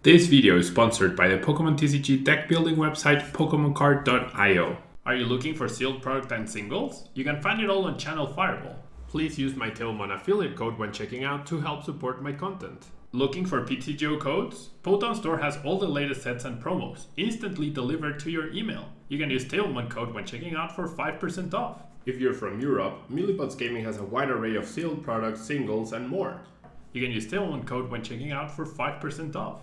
This video is sponsored by the Pokemon TCG deck building website PokemonCard.io. Are you looking for sealed product and singles? You can find it all on Channel Fireball. Please use my Tailmon affiliate code when checking out to help support my content. Looking for PTGO codes? Poton Store has all the latest sets and promos, instantly delivered to your email. You can use Tailmon code when checking out for 5% off. If you're from Europe, Millipots Gaming has a wide array of sealed products, singles, and more. You can use Tailmon code when checking out for 5% off.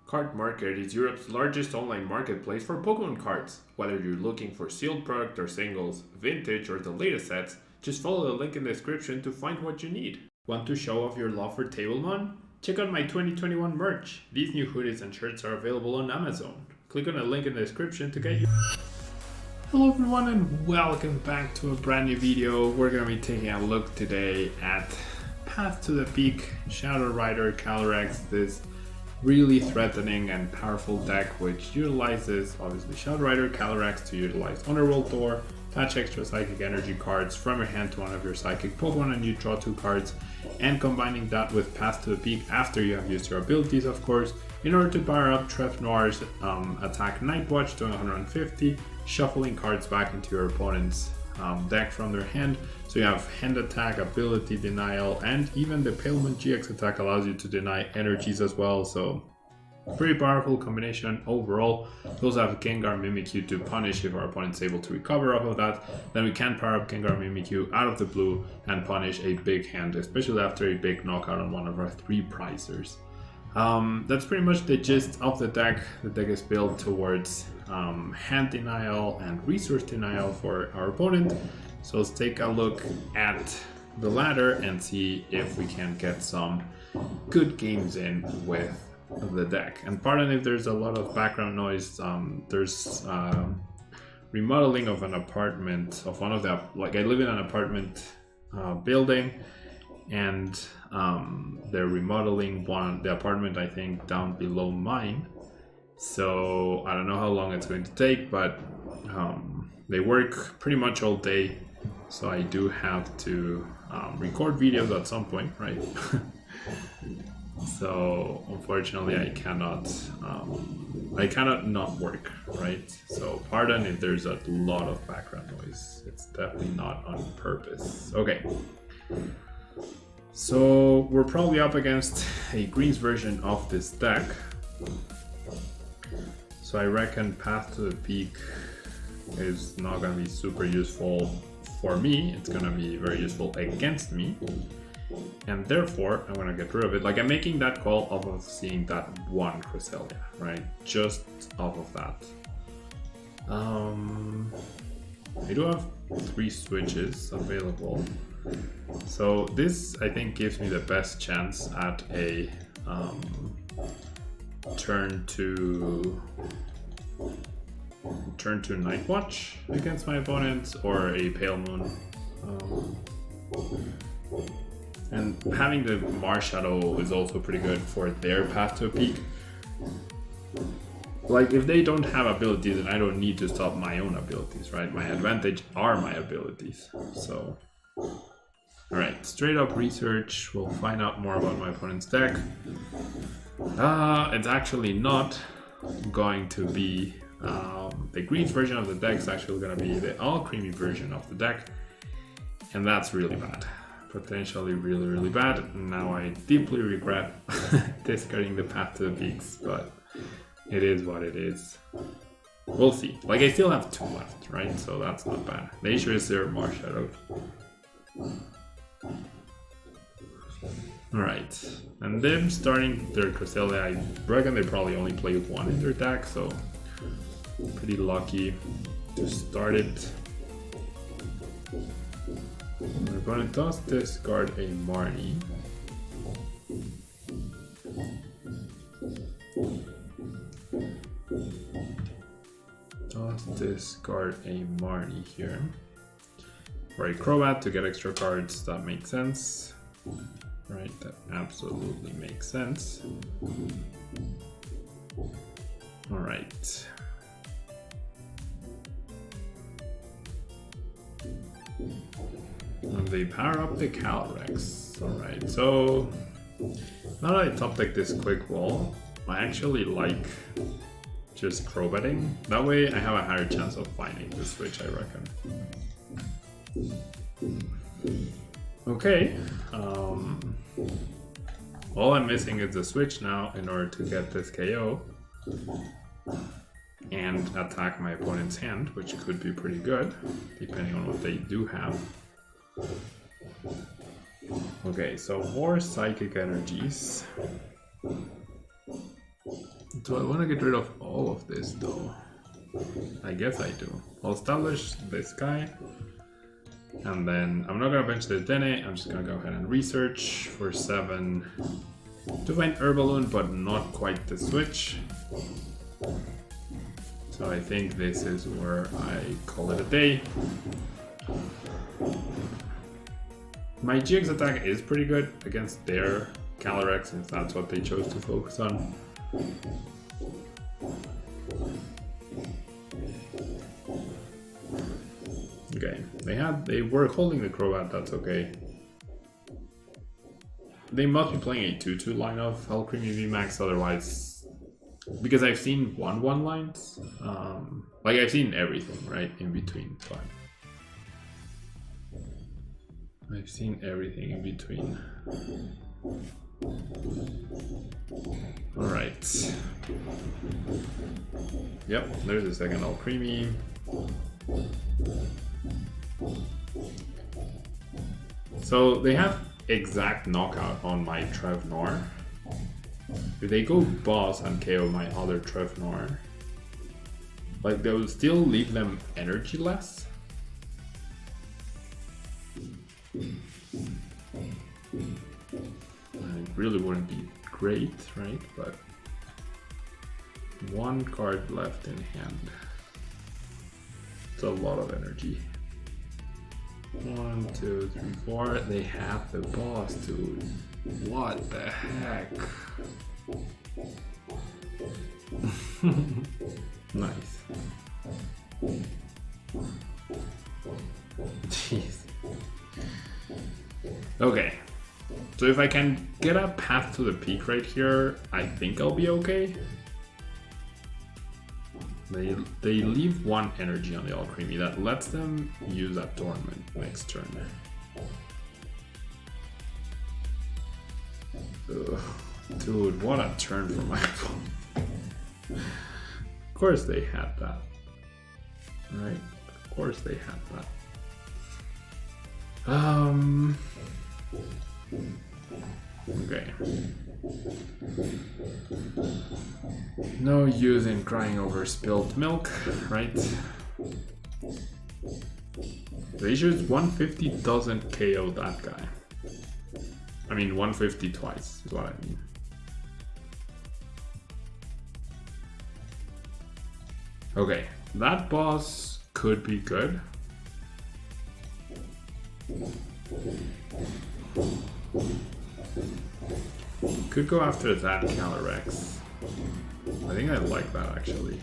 Card Market is Europe's largest online marketplace for Pokemon cards. Whether you're looking for sealed product or singles, vintage or the latest sets, just follow the link in the description to find what you need. Want to show off your love for Tablemon? Check out my 2021 merch. These new hoodies and shirts are available on Amazon. Click on the link in the description to get you. Hello everyone and welcome back to a brand new video. We're going to be taking a look today at Path to the Peak, Shadow Calyrex, this really threatening and powerful deck which utilizes obviously Shadow Calyrex to utilize Underworld Door, attach extra psychic energy cards from your hand to one of your psychic Pokemon and you draw 2 cards, and combining that with Path to the Peak after you have used your abilities, of course, in order to power up TrevNoir's attack Nightwatch to 150, shuffling cards back into your opponent's deck from their hand. So you have hand attack, ability denial, and even the Palemon GX attack allows you to deny energies as well. So pretty powerful combination overall. We also have Gengar Mimikyu to punish if our opponent's able to recover off of that. Then we can power up Gengar Mimikyu out of the blue and punish a big hand, especially after a big knockout on one of our 3 prizers. That's pretty much the gist of the deck. The deck is built towards hand denial and resource denial for our opponent. So let's take a look at the ladder and see if we can get some good games in with the deck. And pardon if there's a lot of background noise. There's remodeling of an apartment, of one of the, like, I live in an apartment building, and they're remodeling the apartment, I think, down below mine. So I don't know how long it's going to take, but they work pretty much all day, so I do have to record videos at some point, right? So unfortunately I cannot not work, right? So pardon if there's a lot of background noise. It's definitely not on purpose. Okay. So we're probably up against a greens version of this deck. So I reckon Path to the Peak is not going to be super useful for me. It's going to be very useful against me. And therefore, I'm going to get rid of it. Like, I'm making that call off of seeing that one Cresselia, right? Just off of that. I do have 3 switches available. So this, I think, gives me the best chance at a turn to Nightwatch against my opponent, or a Palemon. And having the Marshadow is also pretty good for their Path to a Peak. Like, if they don't have abilities, then I don't need to stop my own abilities, right? My advantage are my abilities. So, alright, straight up research. We'll find out more about my opponent's deck. It's actually not going to be the greens version of the deck. Is actually going to be the all creamy version of the deck, and that's really bad. Potentially really, really bad. Now I deeply regret discarding the Path to the Peaks, but it is what it is. We'll see. Like, I still have 2 left, right? So that's not bad. The issue is their Marshadow. Alright, and them starting their Cresselia, I reckon they probably only play 1 in their deck, so pretty lucky to start it. We're going to toss discard a Marnie. Toss discard a Marnie here. Or a Crobat to get extra cards, that makes sense. Right, that absolutely makes sense. Alright. And they power up the Calyrex. Alright, so now that I top deck this quick wall, I actually like just crow-betting. That way I have a higher chance of finding the switch, I reckon. Okay. All I'm missing is the switch now in order to get this KO and attack my opponent's hand, which could be pretty good, depending on what they do have. Okay, so more psychic energies. Do I want to get rid of all of this though? I guess I do. I'll establish this guy. And then I'm not going to bench the Dene, I'm just going to go ahead and research for 7 to find Herbaloon, but not quite the switch. So I think this is where I call it a day. My GX attack is pretty good against their Calyrex, since that's what they chose to focus on. Okay, they were holding the Crobat, that's okay. They must be playing a 2-2 line of Alcremie VMAX, otherwise, because I've seen 1-1 lines, like I've seen everything, right, in between, but I've seen everything in between. Alright. Yep, there's the second Alcremie. So they have exact knockout on my TrevNoir. If they go boss and KO my other TrevNoir, like they will still leave them energy less. It really wouldn't be great, right? But 1 card left in hand. It's a lot of energy. 1, 2, 3, 4. They have the boss, dude. What the heck? Nice. Jeez. Okay. So if I can get a path to the peak right here, I think I'll be okay. They leave 1 energy on the Alcremie that lets them use Adornment next turn. Ugh. Dude, what a turn for my opponent. Of course they had that. Right? Of course they had that. Okay. No use in crying over spilled milk, right? The issue is 150 doesn't KO that guy. I mean 150 twice is what I mean. Okay, that boss could be good. Could go after that Calyrex. I think I like that actually.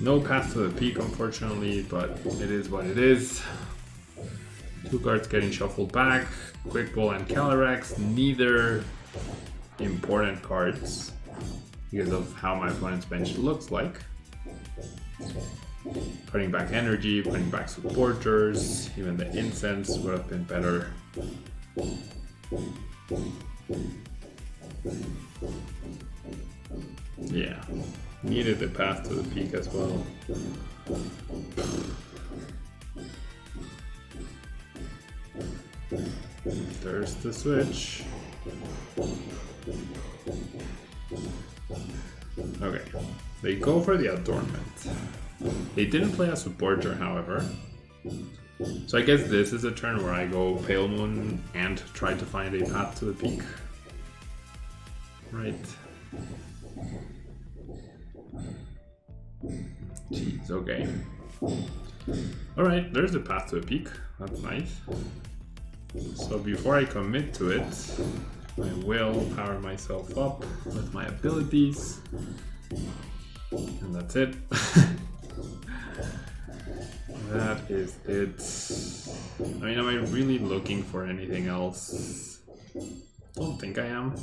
No path to the peak unfortunately, but it is what it is. 2 cards getting shuffled back. Quick Ball and Calyrex, neither important cards because of how my opponent's bench looks like. Putting back energy, putting back supporters, even the incense would have been better. Yeah, needed the path to the peak as well. There's the switch. Okay, they go for the Adornment. They didn't play a supporter, however. So I guess this is a turn where I go Pale Moon and try to find a path to the peak. Right. Jeez, okay. Alright, there's the path to the peak. That's nice. So before I commit to it, I will power myself up with my abilities. And that's it. That is it. I mean, am I really looking for anything else? Don't think I am.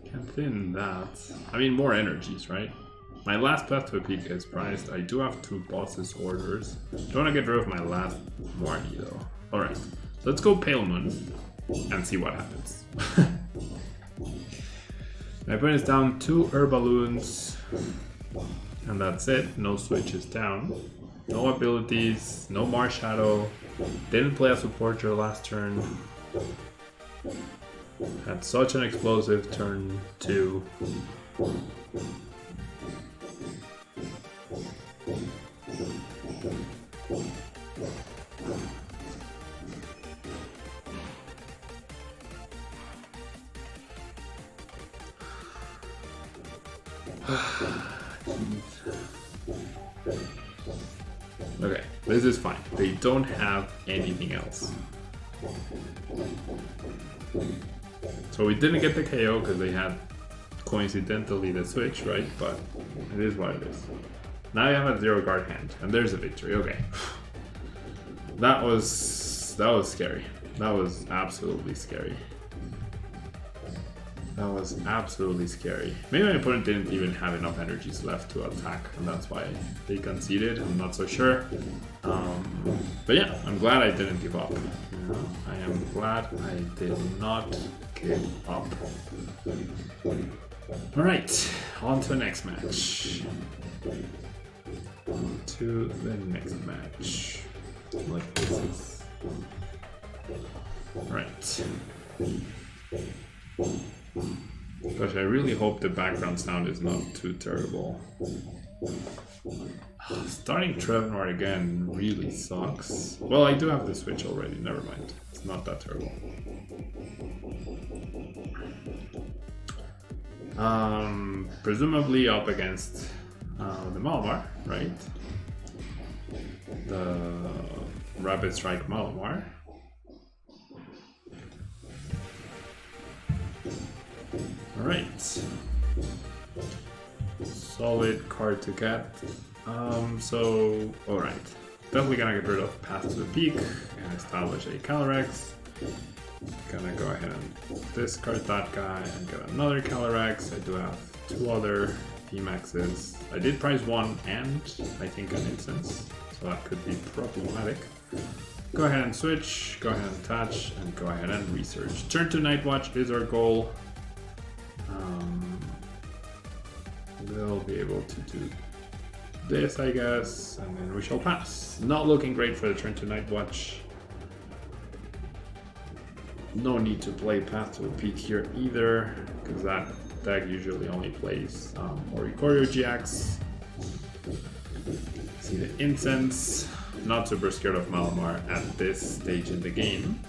Can't thin that. I mean, more energies, right? My last path to a peak is priced. I do have 2 bosses orders. Don't want to get rid of my last Marnie though. Alright, so let's go Pale Moon and see what happens. My opponent is down 2 Herballoons, and that's it. No switches down. No abilities, no Marshadow. Didn't play a supporter last turn. Had such an explosive turn 2. Okay, this is fine. They don't have anything else. So we didn't get the KO because they had coincidentally the switch, right? But it is what it is. Now you have a 0 guard hand, and there's a victory. Okay, that was scary. That was absolutely scary. That was absolutely scary. Maybe my opponent didn't even have enough energies left to attack, and that's why they conceded. I'm not so sure. But yeah, I'm glad I didn't give up. I am glad I did not give up. Alright, on to the next match. To the next match. Like this is... Alright. Gosh, I really hope the background sound is not too terrible. Starting TrevNoir again really sucks. Well, I do have the Switch already, never mind. It's not that terrible. Presumably up against the Malamar, right? The Rapid Strike Malamar. Alright. Solid card to get. So, alright. Definitely gonna get rid of Path to the Peak and establish a Calyrex. Gonna go ahead and discard that guy and get another Calyrex. I do have 2 other VMAXs. I did prize 1 and I think an instance, so that could be problematic. Go ahead and switch, go ahead and attach, and go ahead and research. Turn to Night Watch is our goal. We'll be able to do this, I guess, and then we shall pass. Not looking great for the turn to Night Watch. No need to play Path to the Peak here either, because that deck usually only plays Oricorio GX. See the Incense. Not super scared of Malamar at this stage in the game.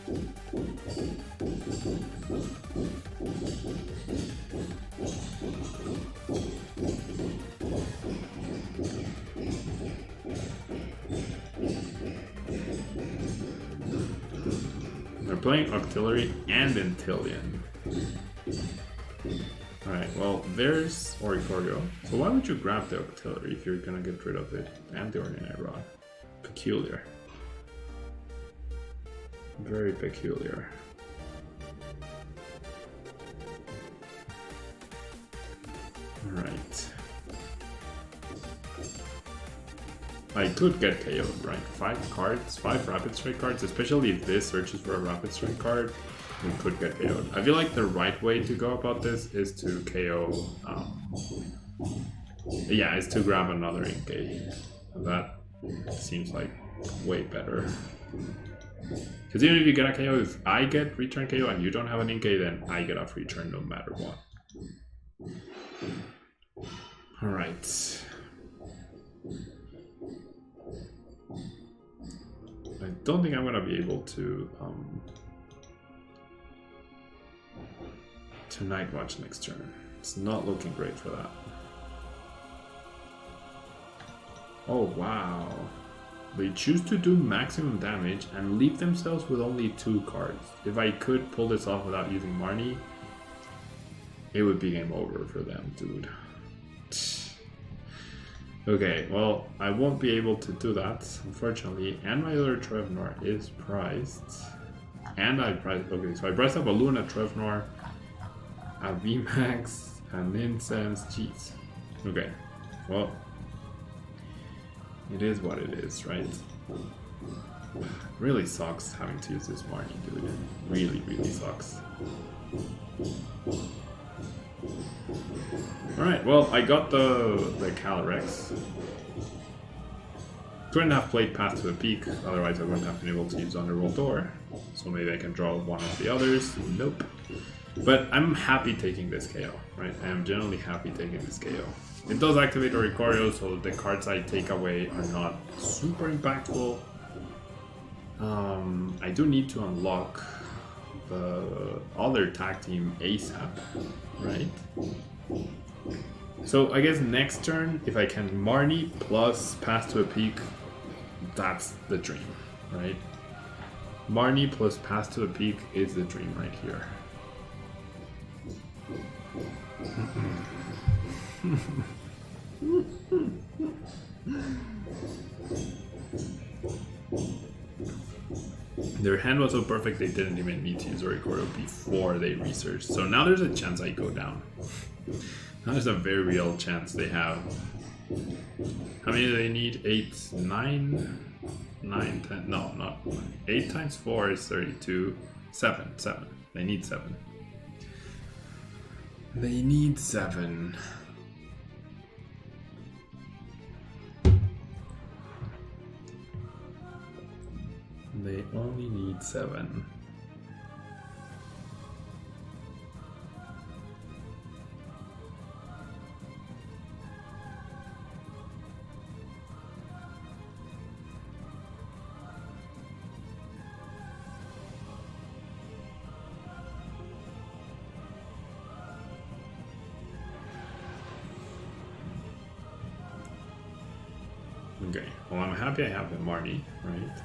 They're playing Octillery and Intillion. Alright, well, there's Oricorio. So why would you grab the Octillery if you're gonna get rid of it and the Ordinary Rod? Peculiar. Very peculiar. Alright. I could get KO'd, right? 5 cards, 5 Rapid Strike cards, especially if this searches for a Rapid Strike card, we could get KO'd. I feel like the right way to go about this is to KO, yeah, is to grab another Inkay. That seems like way better. Because even if you get a KO, if I get return KO and you don't have an Inkay, then I get off return no matter what. Alright. I don't think I'm gonna be able to Night Watch next turn. It's not looking great for that. Oh wow. They choose to do maximum damage and leave themselves with only 2 cards. If I could pull this off without using Marnie, it would be game over for them, dude. Okay, well, I won't be able to do that, unfortunately. And my other TrevNoir is priced. And I priced... Okay, so I priced up a Luna TrevNoir, a VMAX, an Incense. Jeez. Okay, well... It is what it is, right? Really sucks having to use this Marnie, dude. It really, really sucks. Alright, well, I got the Calyrex. Couldn't have played Path to the Peak, otherwise I wouldn't have been able to use Underworld Door. So maybe I can draw one of the others. Nope. But I'm happy taking this KO, right? I am generally happy taking this KO. It does activate Oricorio, so the cards I take away are not super impactful. I do need to unlock the other tag team ASAP, right? So I guess next turn, if I can Marnie plus Path to a Peak, that's the dream, right? Marnie plus Path to a Peak is the dream right here. Their hand was so perfect they didn't even need to use Oricorio before they researched. So now there's a chance I go down. Now there's a very real chance they have. How many do they need? 8, 9, 9, 10. No, not 8 times 4 is 32. 7. They need 7. They need 7. They only need 7. Okay, well I'm happy I have the Marnie, right?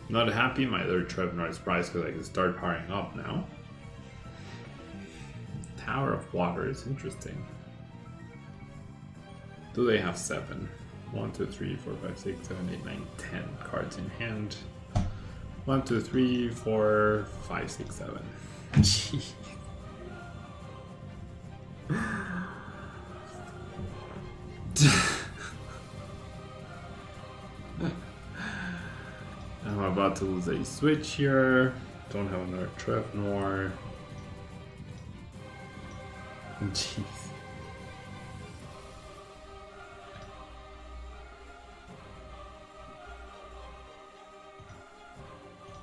Not happy my other TrevNoir is priced because I can start powering up now. Tower of Water is interesting. Do they have 7? 1, 2, 3, 4, 5, 6, 7, 8, 9, 10 cards in hand. 1, 2, 3, 4, 5, 6, 7. Jeez. I'm about to lose a switch here. Don't have another TrevNoir. Jeez.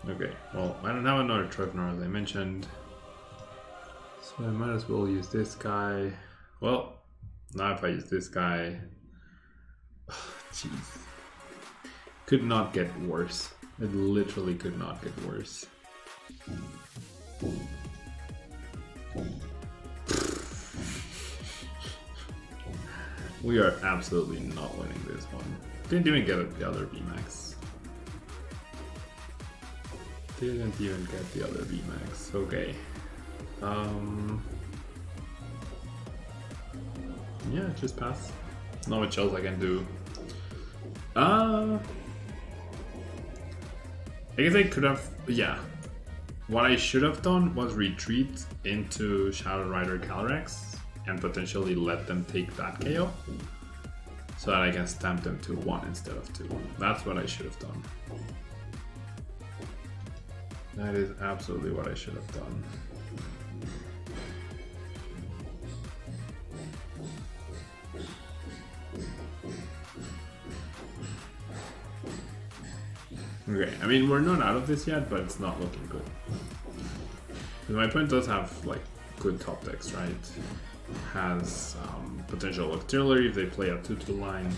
Okay, well, I don't have another TrevNoir as I mentioned. So I might as well use this guy. Well, now if I use this guy... Jeez. Could not get worse. It literally could not get worse. We are absolutely not winning this one. Didn't even get the other VMAX. Didn't even get the other VMAX. Okay. Yeah, just pass. Not much else I can do. I guess I could have, yeah. What I should have done was retreat into Shadow Calyrex and potentially let them take that KO so that I can stamp them to 1 instead of 2. That's what I should have done. That is absolutely what I should have done. Okay, I mean, we're not out of this yet, but it's not looking good. My opponent does have, like, good top decks, right? Has potential artillery if they play a 2-2 line,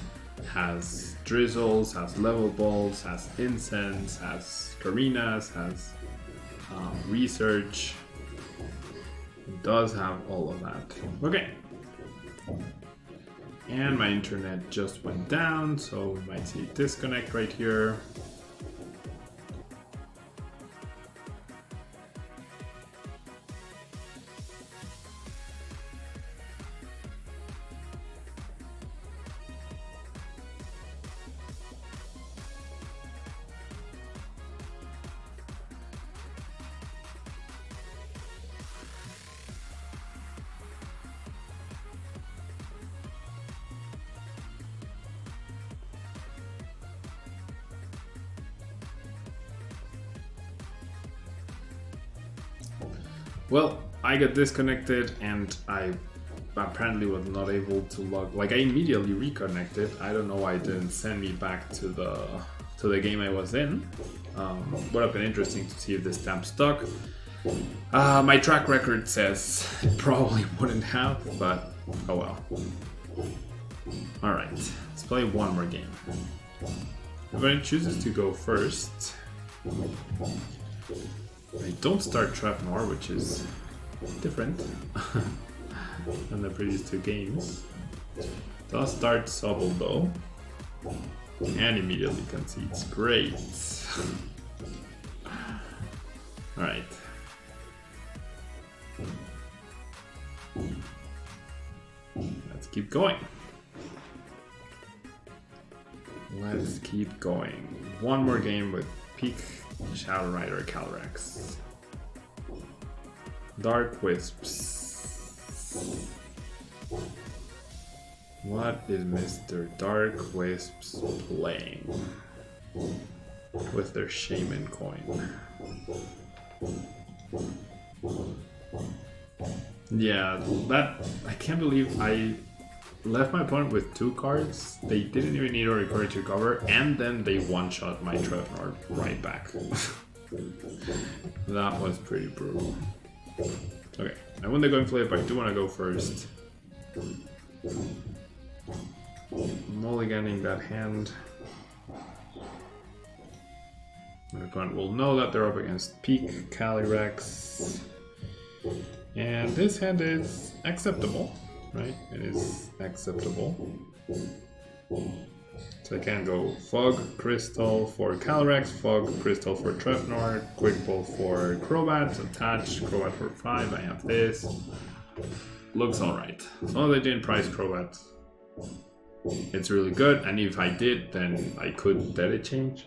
has drizzles, has level balls, has incense, has Karinas, has research. It does have all of that. Okay. And my internet just went down, so we might see a disconnect right here. Well, I got disconnected and I apparently was not able to log. Like I immediately reconnected. I don't know why it didn't send me back to the game I was in. Would have been interesting to see if this stamp stuck. My track record says it probably wouldn't have, but oh well. Alright, let's play one more game. If I chooses to go first, I don't start TrevNoir, which is different than the previous two games. Does start Sobble though, and immediately concedes. Great. Alright. Let's keep going. Let's keep going. One more game with Peak Shadow Calyrex. Dark Wisps. What is Mr. Dark Wisps playing with their Shaman coin? Yeah, that I can't believe I left my opponent with 2 cards. They didn't even need a recurring to cover, and then they one-shot my TrevNoir right back. That was pretty brutal. Okay, I won the coin flip, but I do want to go first. Mulliganing that hand. My opponent will know that they're up against Peak Calyrex. And this hand is acceptable, right? It is acceptable. So I can go Fog Crystal for Calyrex, Fog Crystal for TrevNoir, Quick Pull for Crobat, attach Crobat for 5. I have this. Looks alright. As long as I didn't price Crobat, it's really good. And if I did, then I could Deadly Change.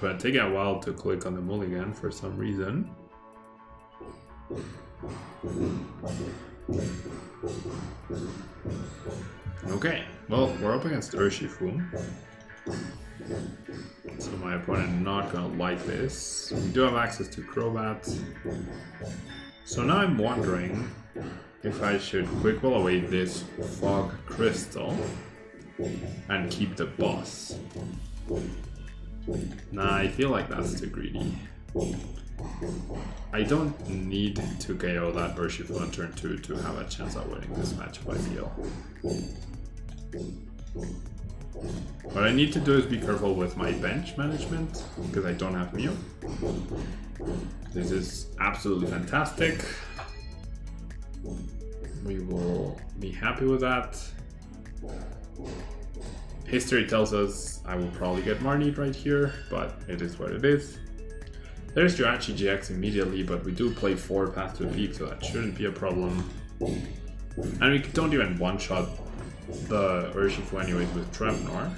But it's taking a while to click on the mulligan for some reason. Okay, well, we're up against Urshifu. So my opponent not gonna like this. We do have access to Crobat. So now I'm wondering if I should quick pull away this Fog Crystal and keep the boss. Nah, I feel like that's too greedy. I don't need to KO that Urshifu on turn 2 to have a chance of winning this matchup, I feel. What I need to do is be careful with my bench management, because I don't have Mew. This is absolutely fantastic. We will be happy with that. History tells us I will probably get Marnie right here, but it is what it is. There's Jirachi GX immediately, but we do play 4 Path to Peak, so that shouldn't be a problem. And we don't even one-shot the Urshifu anyways with TrevNoir.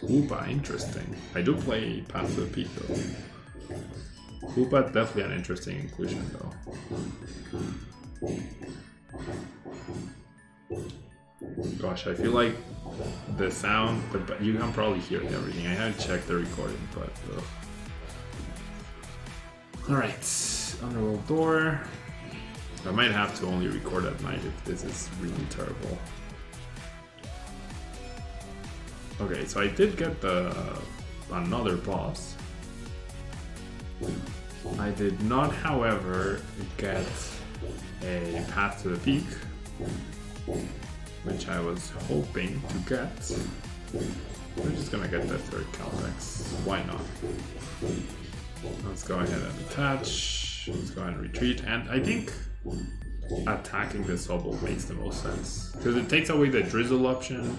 Hoopa, interesting. I do play Path to Peak though. Hoopa, definitely an interesting inclusion though. Gosh, I feel like the sound, but you can probably hear everything. I haven't checked the recording, but alright, Underworld Door. I might have to only record at night if this is really terrible. Okay, so I did get another boss. I did not, however, get a Path to the Peak, which I was hoping to get. We're just gonna get the 3rd Calyrex. Why not? Let's go ahead and attach. Let's go ahead and retreat. And I think attacking this Sobble makes the most sense, because it takes away the Drizzle option.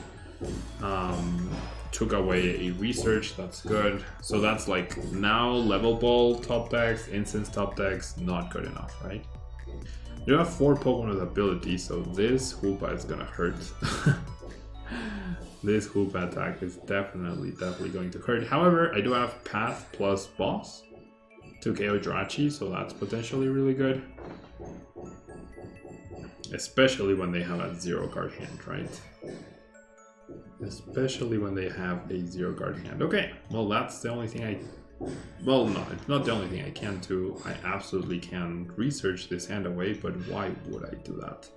Took away a research, that's good. So that's like now level ball top decks, instance top decks, not good enough, right? You have 4 Pokemon with ability, so this Hoopa is gonna hurt. This Hoopa attack is definitely going to hurt. However, I do have Path plus Boss to KO Jirachi, so that's potentially really good. Especially when they have a 0 card hand, right? Especially when they have a 0 guard hand. Okay, well that's the only thing well, no, it's not the only thing I can do. I absolutely can research this hand away, but why would I do that?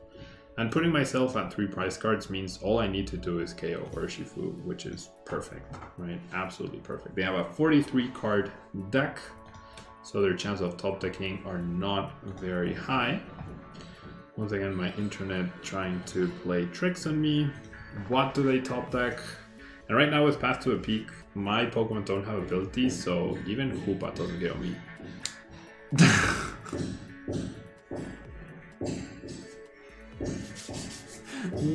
And putting myself at 3 prize cards means all I need to do is KO Urshifu, which is perfect, right? Absolutely perfect. They have a 43 card deck, so their chance of top decking are not very high. Once again, my internet trying to play tricks on me. What do they top deck? And right now with Path to a Peak, my Pokemon don't have abilities, so even Hoopa doesn't get on me.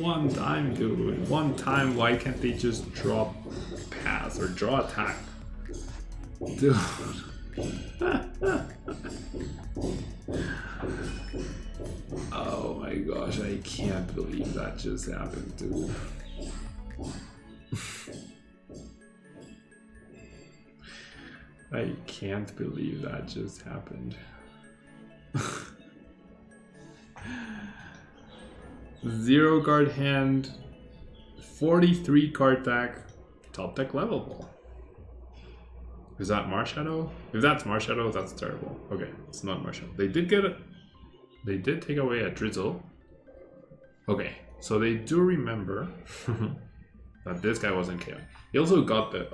One time, dude. One time, why can't they just draw Pass or draw Attack? Dude. Oh my gosh, I can't believe that just happened, dude. I can't believe that just happened. 0 card hand, 43 card deck, top deck levelable. Is that Marshadow? If that's Marshadow, that's terrible. Okay, it's not Marshadow. They did get it. They did take away a Drizzle. Okay, so they do remember that this guy wasn't KO. He also got the...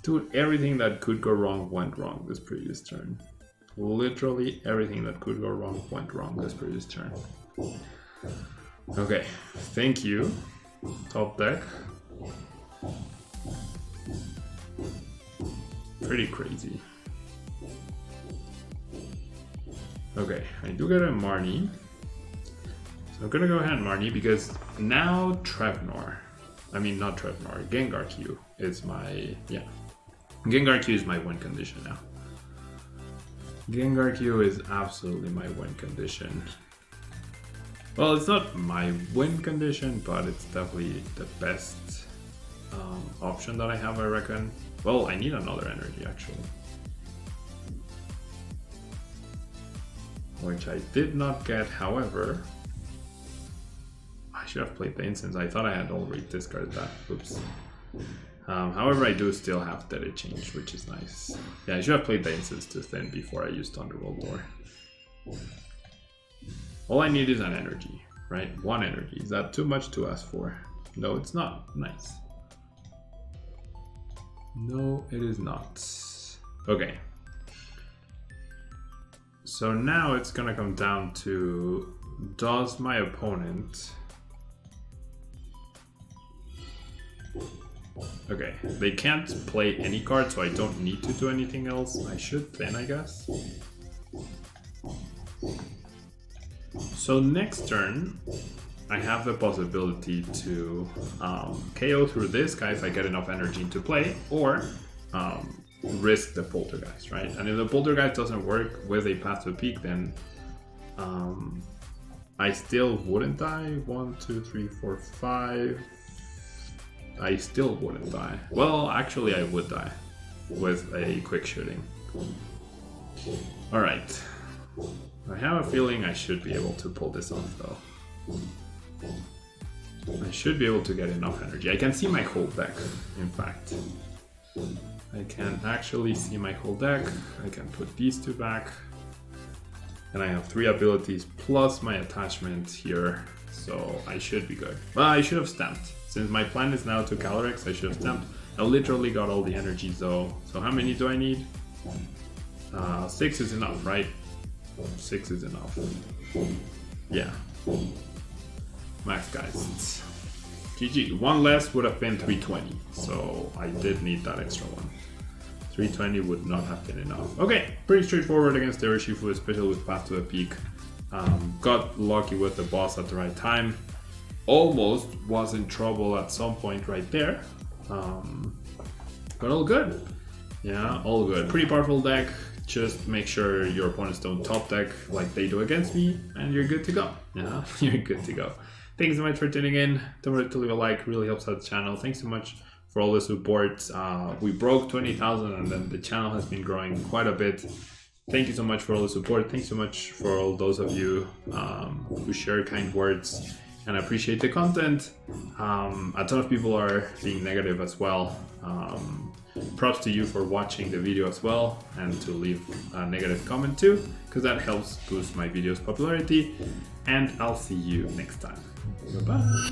Dude, everything that could go wrong went wrong this previous turn. Literally everything that could go wrong went wrong this previous turn. Okay, thank you. Top deck. Pretty crazy. Okay, I do get a Marnie. So I'm gonna go ahead and Marnie because now TrevNoir. I mean, not TrevNoir. Gengar Q is my... yeah. Gengar Q is my win condition now. Gengar Q is absolutely my win condition. Well, it's not my win condition, but it's definitely the best option that I have, I reckon. Well, I need another energy, actually. Which I did not get, however. I should have played the instance. I thought I had already discarded that. Oops. However, I do still have Dead Change, which is nice. Yeah, I should have played the instance to thin before I used Thunderbolt Door. All I need is an energy, right? 1 energy. Is that too much to ask for? No, it's not. Nice. No, it is not. Okay. So now it's gonna come down to, does my opponent... Okay, they can't play any card, so I don't need to do anything else. I should thin, I guess. So next turn, I have the possibility to KO through this guy if I get enough energy into play, or risk the Poltergeist, right? And if the Poltergeist doesn't work with a Path to Peak, then I still wouldn't die. 1, 2, 3, 4, 5. I still wouldn't die. Well, actually I would die with a quick shooting. Alright. I have a feeling I should be able to pull this off though. I should be able to get enough energy. I can see my whole deck, in fact. I can actually see my whole deck. I can put these 2 back. And I have 3 abilities plus my attachment here. So I should be good. Well, I should have stamped. Since my plan is now to Calyrex, I should have stamped. I literally got all the energies though. So how many do I need? 6 is enough, right? 6 is enough. Yeah. Max, guys. GG. 1 less would have been 320. So I did need that extra one. 320 would not have been enough. Okay, pretty straightforward against the Urshifu, especially with Path to a Peak. Got lucky with the boss at the right time. Almost was in trouble at some point right there. But all good. Yeah, all good. Pretty powerful deck. Just make sure your opponents don't top deck like they do against me, and you're good to go. Yeah, you're good to go. Thanks so much for tuning in. Don't forget to leave a like, really helps out the channel. Thanks so much for all the support. We broke 20,000 and then the channel has been growing quite a bit. Thank you so much for all the support. Thanks so much for all those of you who share kind words. and I appreciate the content. A ton of people are being negative as well. Props to you for watching the video as well, and to leave a negative comment too, because that helps boost my video's popularity. And I'll see you next time. Bye bye.